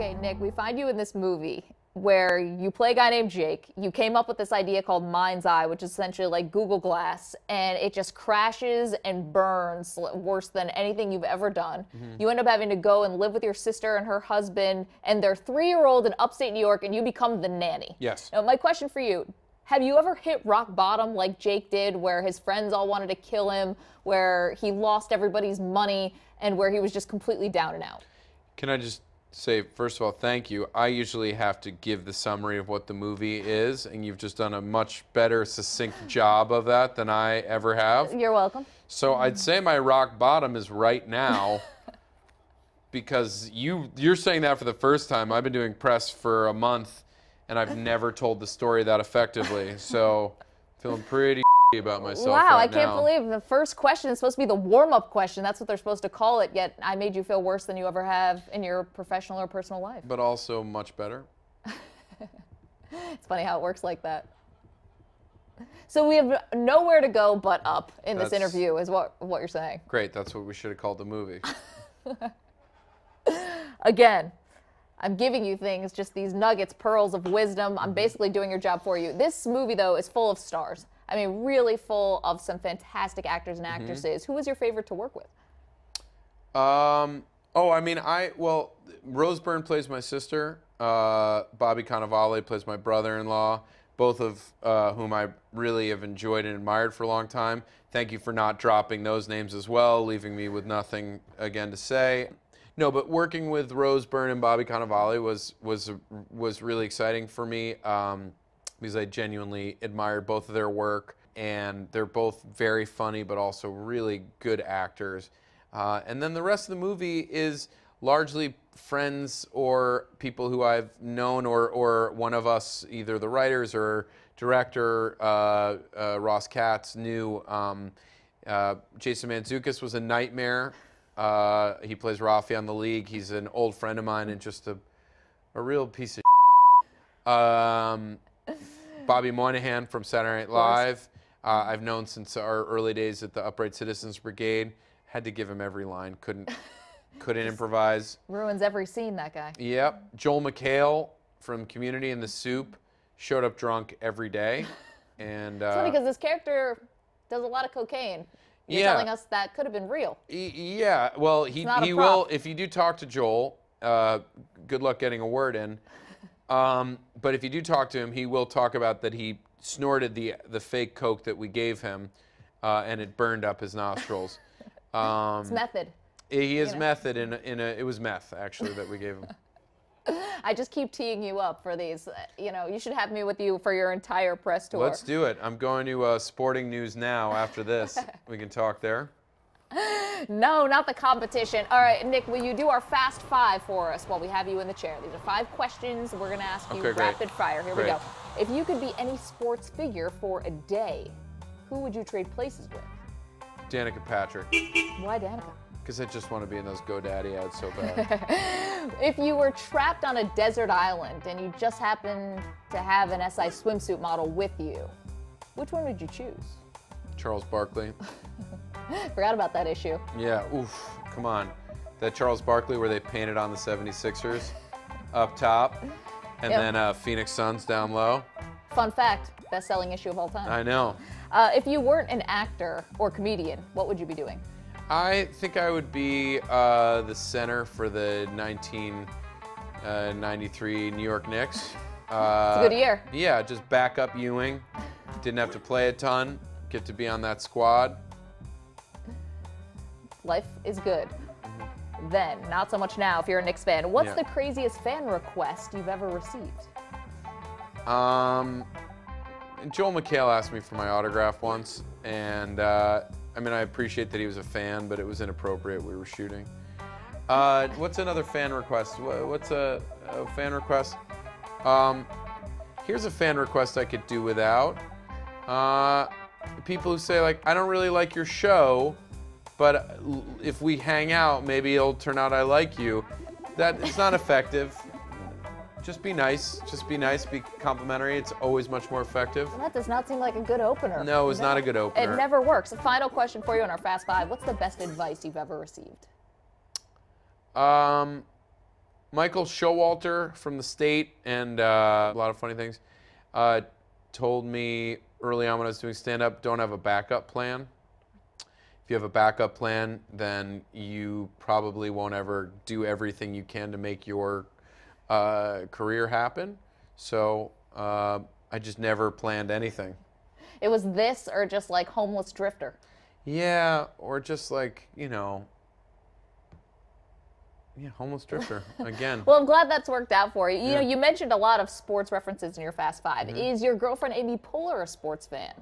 Okay, Nick, we find you in this movie where you play a guy named Jake. You came up with this idea called Mind's Eye, which is essentially like Google Glass, and it just crashes and burns worse than anything you've ever done. You end up having to go and live with your sister and her husband and their 3-year-old in upstate New York, and you become the nanny. Yes. Now, my question for you, have you ever hit rock bottom like Jake did, where his friends all wanted to kill him, where he lost everybody's money, and where he was just completely down and out? Can I just say, first of all, thank you. I usually have to give the summary of what the movie is, and you've just done a much better, succinct job of that than I ever have. You're welcome. So I'd say my rock bottom is right now, because you're saying that for the first time. I've been doing press for a month, and I've never told the story that effectively. So feeling pretty about myself Wow, right I can't now. believe the first question is supposed to be the warm-up question. That's what they're supposed to call it, yet I made you feel worse than you ever have in your professional or personal life. But also much better. It's funny how it works like that. So we have nowhere to go but up in this interview is what you're saying. Great, that's what we should have called the movie. Again, I'm giving you things, just these nuggets, pearls of wisdom. I'm basically doing your job for you. This movie, though, is full of stars. I mean, really full of some fantastic actors and actresses. Who was your favorite to work with? Well, Rose Byrne plays my sister. Bobby Cannavale plays my brother-in-law, both of whom I really have enjoyed and admired for a long time. Thank you for not dropping those names as well, leaving me with nothing again to say. No, but working with Rose Byrne and Bobby Cannavale was really exciting for me. Because I genuinely admired both of their work, and they're both very funny but also really good actors. And then the rest of the movie is largely friends or people who I've known, or one of us, either the writers or director, Ross Katz, knew. Jason Mantzoukas was a nightmare. He plays Rafi on The League. He's an old friend of mine and just a real piece of Bobby Moynihan from Saturday Night Live. I've known since our early days at the Upright Citizens Brigade. Had to give him every line. Couldn't improvise. Ruins every scene, that guy. Yep. Joel McHale from Community and The Soup showed up drunk every day. And it's funny because this character does a lot of cocaine. You're telling us that could have been real. Yeah. Well, he will. If you do talk to Joel, good luck getting a word in. But if you do talk to him, he will talk about that he snorted the fake Coke that we gave him, and it burned up his nostrils. It's method. He is method it was meth actually that we gave him. I just keep teeing you up for these. You should have me with you for your entire press tour. Let's do it. I'm going to Sporting News now after this. We can talk there. No, not the competition. All right, Nick, will you do our Fast Five for us while we have you in the chair? These are 5 questions. We're going to ask you rapid fire. Here we go. If you could be any sports figure for a day, who would you trade places with? Danica Patrick. Why Danica? Because I just want to be in those GoDaddy ads so bad. If you were trapped on a desert island and you just happened to have an SI swimsuit model with you, which one would you choose? Charles Barkley. Forgot about that issue. Yeah, oof, come on. That Charles Barkley where they painted on the 76ers up top, and then Phoenix Suns down low. Fun fact, best-selling issue of all time. I know. If you weren't an actor or comedian, what would you be doing? I think I would be the center for the 1993 New York Knicks. It's a good year. Yeah, just back up Ewing. Didn't have to play a ton. Get to be on that squad. Life is good. Then, not so much now if you're a Knicks fan. What's the craziest fan request you've ever received? Joel McHale asked me for my autograph once, and I appreciate that he was a fan, but it was inappropriate. We were shooting. What's another fan request? What's a fan request? Here's a fan request I could do without. People who say, like, I don't really like your show, but if we hang out, maybe it'll turn out I like you. It's not effective. Just be nice. Just be nice. Be complimentary. It's always much more effective. Well, that does not seem like a good opener. No, it's not a good opener. It never works. A final question for you on our Fast Five. What's the best advice you've ever received? Michael Showalter from the state and a lot of funny things told me early on when I was doing stand-up, don't have a backup plan. If you have a backup plan, then you probably won't ever do everything you can to make your career happen. So I just never planned anything. It was this or just like homeless drifter? Yeah, or just like, you know, yeah, homeless drifter again. Well, I'm glad that's worked out for you. You know, you mentioned a lot of sports references in your Fast Five. Is your girlfriend Amy Poehler a sports fan?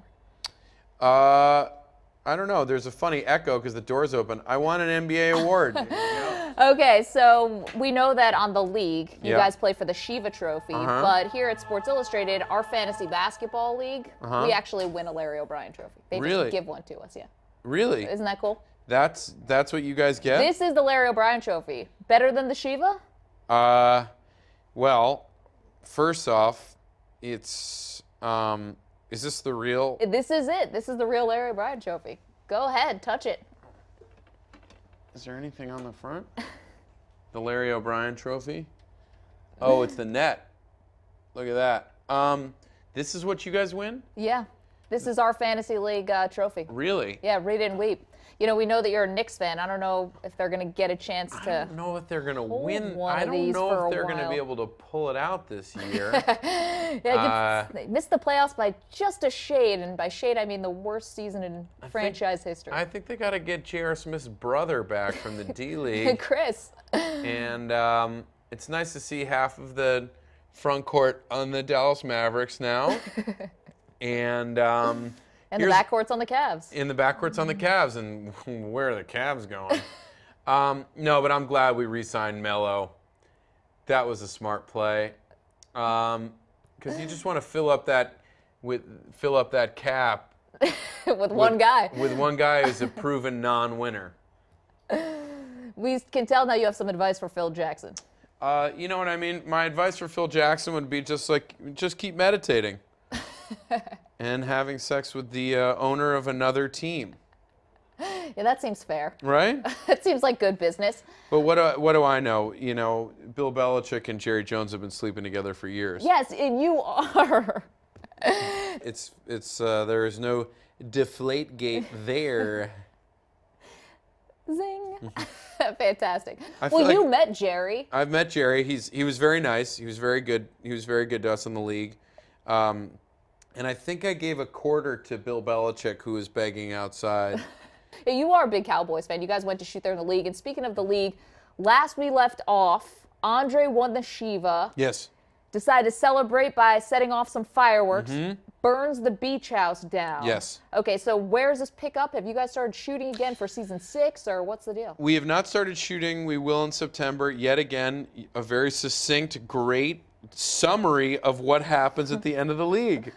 I don't know. There's a funny echo because the door's open. I won an NBA award. Okay, so we know that on The League, you Yeah. guys play for the Shiva Trophy, but here at Sports Illustrated, our fantasy basketball league, we actually win a Larry O'Brien trophy. They Really? just give one to us, yeah. Really? Isn't that cool? That's what you guys get? This is the Larry O'Brien trophy. Better than the Shiva? Well, first off, it's is this the real? This is it. This is the real Larry O'Brien trophy. Go ahead, touch it. Is there anything on the front? The Larry O'Brien trophy? Oh, it's the net. Look at that. This is what you guys win? Yeah. This is our fantasy league trophy. Really? Yeah, read it and weep. You know, we know that you're a Knicks fan. I don't know if they're going to get a chance to. I don't know if they're going to win. one I of don't these know for if a they're going to while. be able to pull it out this year. They missed the playoffs by just a shade, and by shade I mean the worst season in franchise history. I think they got to get J.R. Smith's brother back from the D League. Chris. And it's nice to see half of the front court on the Dallas Mavericks now. And And the backcourt's on the Cavs. in the backcourt's on the Cavs, and where are the Cavs going? No, but I'm glad we re-signed Melo. That was a smart play, because you just want to fill up that cap with one guy. with one guy who's a proven non-winner. We can tell now you have some advice for Phil Jackson. You know what I mean? My advice for Phil Jackson would be just keep meditating and having sex with the owner of another team. Yeah, that seems fair. Right? That seems like good business. But what do I know? You know, Bill Belichick and Jerry Jones have been sleeping together for years. Yes, and you are. It's there is no deflate gate there. Zing. Fantastic. I feel Well, you like- met Jerry. I've met Jerry. He was very nice. He was very good. He was very good to us in the league. And I think I gave a quarter to Bill Belichick, who was begging outside. Yeah, you are a big Cowboys fan. You guys went to shoot there in the league. And speaking of the league, last we left off, Andre won the Shiva. Yes. Decided to celebrate by setting off some fireworks. Burns the beach house down. Yes. Okay, so where's this pick up? Have you guys started shooting again for season 6, or what's the deal? We have not started shooting. We will in September. Yet again, a very succinct, great summary of what happens at the end of the league.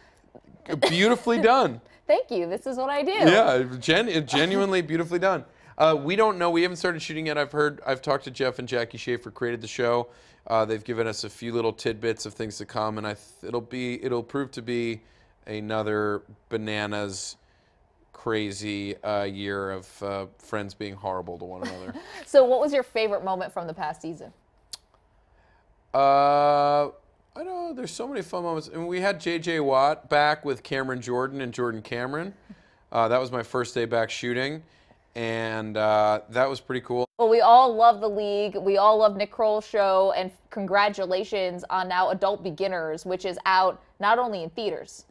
Beautifully done. Thank you. This is what I do. Yeah, genuinely beautifully done. We don't know. We haven't started shooting yet. I've talked to Jeff and Jackie Schaefer, created the show. They've given us a few little tidbits of things to come, and it'll prove to be another bananas, crazy year of friends being horrible to one another. So what was your favorite moment from the past season? I know there's so many fun moments. And we had J.J. Watt back with Cameron Jordan and Jordan Cameron. That was my first day back shooting, and that was pretty cool. Well, we all love the league. We all love Nick Kroll's show, and congratulations on now Adult Beginners, which is out not only in theaters,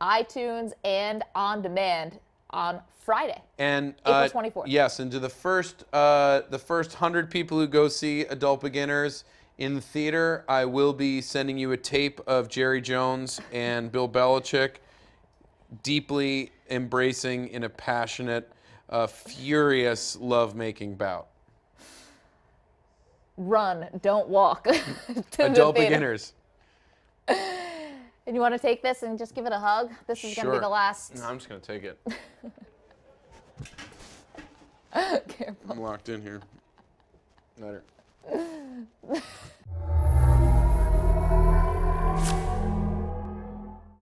iTunes, and on demand on Friday, And April 24th. Yes, and to the first 100 people who go see Adult Beginners in the theater, I will be sending you a tape of Jerry Jones and Bill Belichick deeply embracing in a passionate, furious love-making bout. Run, don't walk. To Adult the theater. Beginners. And you want to take this and just give it a hug? This is going to be Sure. the last. No, I'm just going to take it. Careful. I'm locked in here. Later.